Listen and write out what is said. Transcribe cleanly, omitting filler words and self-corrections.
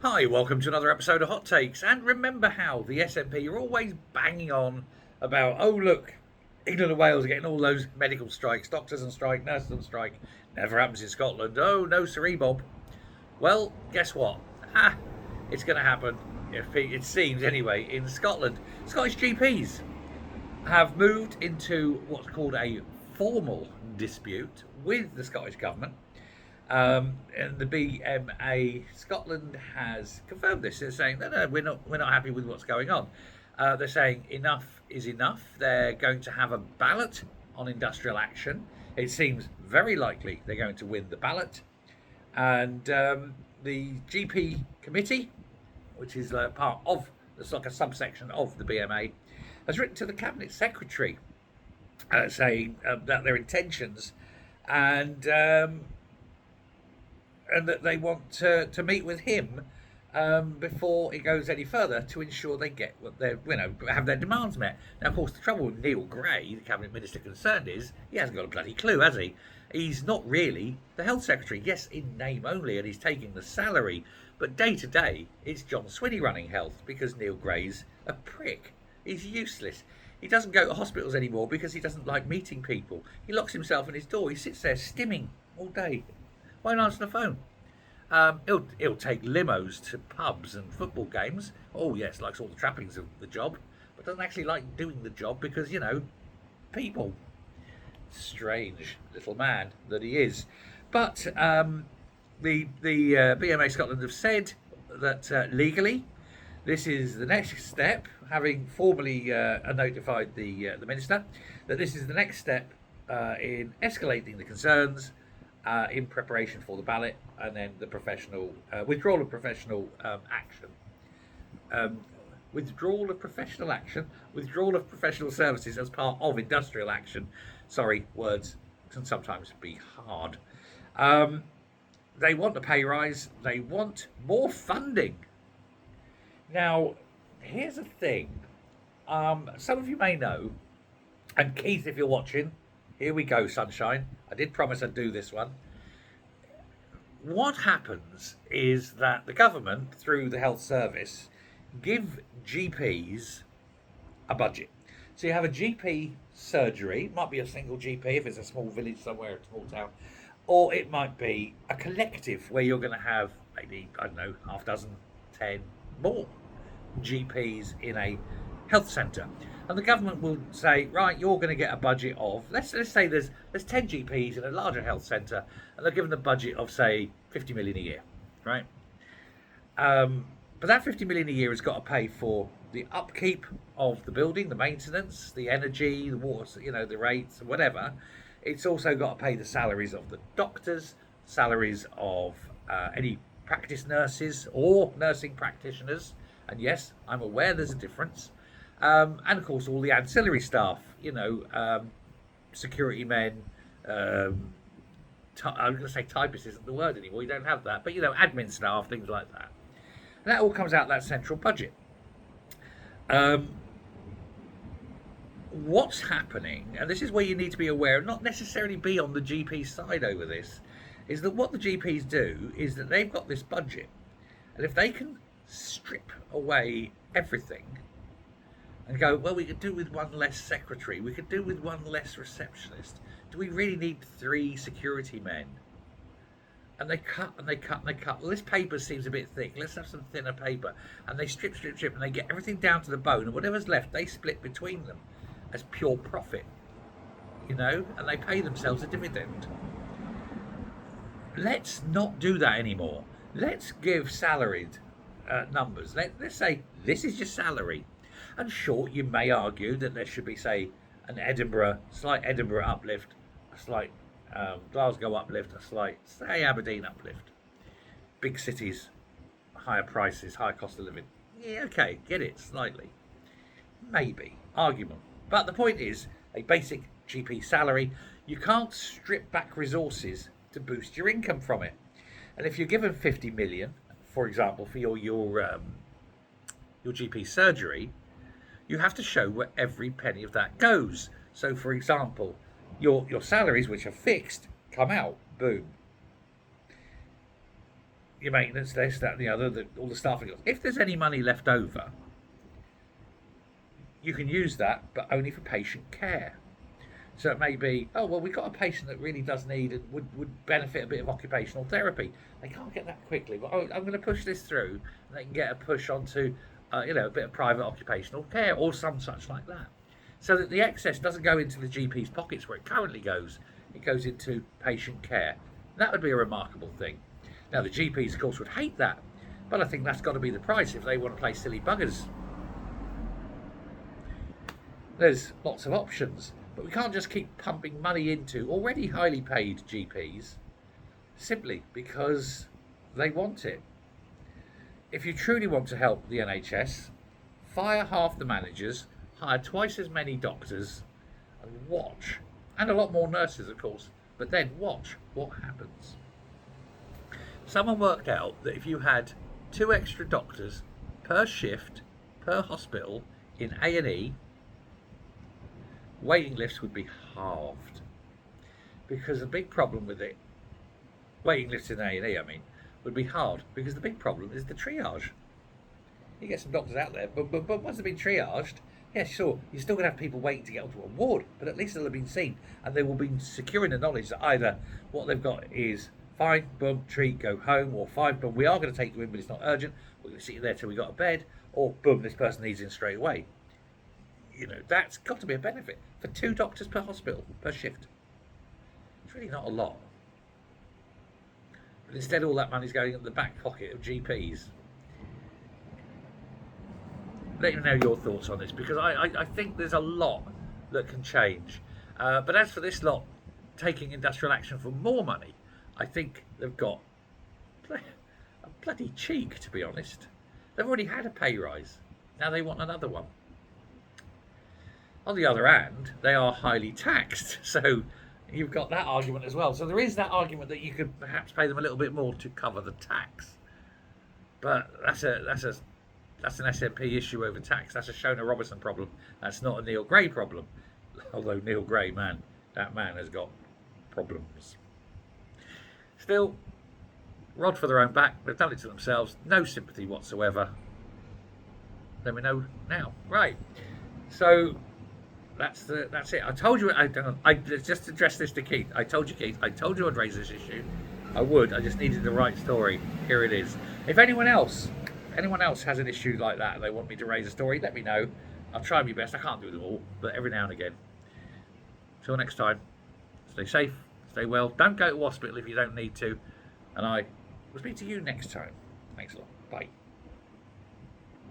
Hi, welcome to another episode of Hot Takes. And remember how the SNP are always banging on about, oh, look, England and Wales are getting all those medical strikes, doctors on strike, nurses on strike. Never happens in Scotland. Oh, no, siree, Bob. Well, guess what? It's going to happen, if it seems anyway, in Scotland. Scottish GPs have moved into what's called a formal dispute with the Scottish Government. And the BMA Scotland has confirmed this. They're saying, no, we're not happy with what's going on. They're saying enough is enough. They're going to have a ballot on industrial action. It seems very likely they're going to win the ballot. And the GP committee, which is part of, it's like a subsection of the BMA, has written to the cabinet secretary saying that their intentions and and that they want to meet with him before it goes any further to ensure they get what have their demands met. Now, of course, the trouble with Neil Gray, the cabinet minister concerned, is he hasn't got a bloody clue, has he? He's not really the health secretary. Yes, in name only, and he's taking the salary, but day to day, it's John Swinney running health because Neil Gray's a prick. He's useless. He doesn't go to hospitals anymore because he doesn't like meeting people. He locks himself in his door. He sits there stimming all day. Won't answer the phone. He'll take limos to pubs and football games. Oh yes, likes all the trappings of the job, but doesn't actually like doing the job because people. Strange little man that he is. But the BMA Scotland have said that legally, this is the next step. Having formally notified the minister that this is the next step in escalating the concerns in preparation for the ballot and then the professional withdrawal of professional action. Withdrawal of professional action, withdrawal of professional services as part of industrial action. Sorry, words can sometimes be hard. They want a pay rise. They want more funding. Now, here's the thing. Some of you may know, and Keith, if you're watching, here we go, sunshine. I did promise I'd do this one. What happens is that the government, through the health service, give GPs a budget. So you have a GP surgery, it might be a single GP if it's a small village somewhere, a small town, or it might be a collective where you're going to have maybe, I don't know, half dozen, 10 more GPs in a health centre. And the government will say, right, you're going to get a budget of, let's say there's 10 GPs in a larger health centre, and they're given a budget of, say, 50 million a year, right? But that 50 million a year has got to pay for the upkeep of the building, the maintenance, the energy, the water, the rates, whatever. It's also got to pay the salaries of the doctors, salaries of any practice nurses or nursing practitioners. And yes, I'm aware there's a difference. And of course, all the ancillary staff, security men, I'm going to say typists isn't the word anymore, you don't have that, but admin staff, things like that. And that all comes out of that central budget. What's happening, and this is where you need to be aware, not necessarily be on the GP side over this, is that what the GPs do is that they've got this budget, and if they can strip away everything and go, well, we could do with one less secretary, we could do with one less receptionist. Do we really need 3 security men? And they cut and they cut and they cut. Well, this paper seems a bit thick. Let's have some thinner paper. And they strip, and they get everything down to the bone. And whatever's left, they split between them as pure profit. And they pay themselves a dividend. Let's not do that anymore. Let's give salaried numbers. Let's say this is your salary. And sure, you may argue that there should be, say, slight Edinburgh uplift, a slight Glasgow uplift, a slight, say, Aberdeen uplift. Big cities, higher prices, higher cost of living. Yeah, okay, get it, slightly. Maybe, argument. But the point is, a basic GP salary, you can't strip back resources to boost your income from it. And if you're given 50 million, for example, for your GP surgery, you have to show where every penny of that goes. So, for example, your salaries, which are fixed, come out, boom. your maintenance, this, that, and the other, all the staffing costs. If there's any money left over, you can use that, but only for patient care. So it may be, oh, well, we've got a patient that really does need and would benefit a bit of occupational therapy. They can't get that quickly, but I'm going to push this through, and they can get a push onto, a bit of private occupational care or some such like that. So that the excess doesn't go into the GP's pockets where it currently goes. It goes into patient care. That would be a remarkable thing. Now, the GPs, of course, would hate that, but I think that's got to be the price if they want to play silly buggers. There's lots of options. But we can't just keep pumping money into already highly paid GPs simply because they want it. If you truly want to help the NHS, fire half the managers, hire twice as many doctors, and watch. And a lot more nurses, of course. But then watch what happens. Someone worked out that if you had 2 extra doctors per shift, per hospital, in A&E, waiting lists would be halved. Because the big problem with it, waiting lists in A&E, would be hard. Because the big problem is the triage. You get some doctors out there, but once they've been triaged, yeah, sure, you're still going to have people waiting to get onto a ward, but at least they'll have been seen, and they will be securing the knowledge that either what they've got is fine, boom, treat, go home, or fine, boom, we are going to take you in, but it's not urgent, we're going to sit you there till we got a bed, or boom, this person needs in straight away. That's got to be a benefit for 2 doctors per hospital, per shift. It's really not a lot. But instead, all that money's going in the back pocket of GPs. Let me know your thoughts on this, because I think there's a lot that can change. But as for this lot taking industrial action for more money, I think they've got a bloody cheek, to be honest. They've already had a pay rise. Now they want another one. On the other hand, they are highly taxed, so you've got that argument as well. So there is that argument that you could perhaps pay them a little bit more to cover the tax. But that's an SNP issue over tax. That's a Shona Robertson problem. That's not a Neil Gray problem. Although Neil Gray, that man has got problems. Still, rod for their own back. They've done it to themselves. No sympathy whatsoever. Let me know now. Right. So that's it. I told you. I just addressed this to Keith. I told you, Keith. I told you I'd raise this issue. I would. I just needed the right story. Here it is. If anyone else has an issue like that and they want me to raise a story, let me know. I'll try my best. I can't do them all, but every now and again. Till next time, stay safe, stay well. Don't go to hospital if you don't need to. And I will speak to you next time. Thanks a lot. Bye.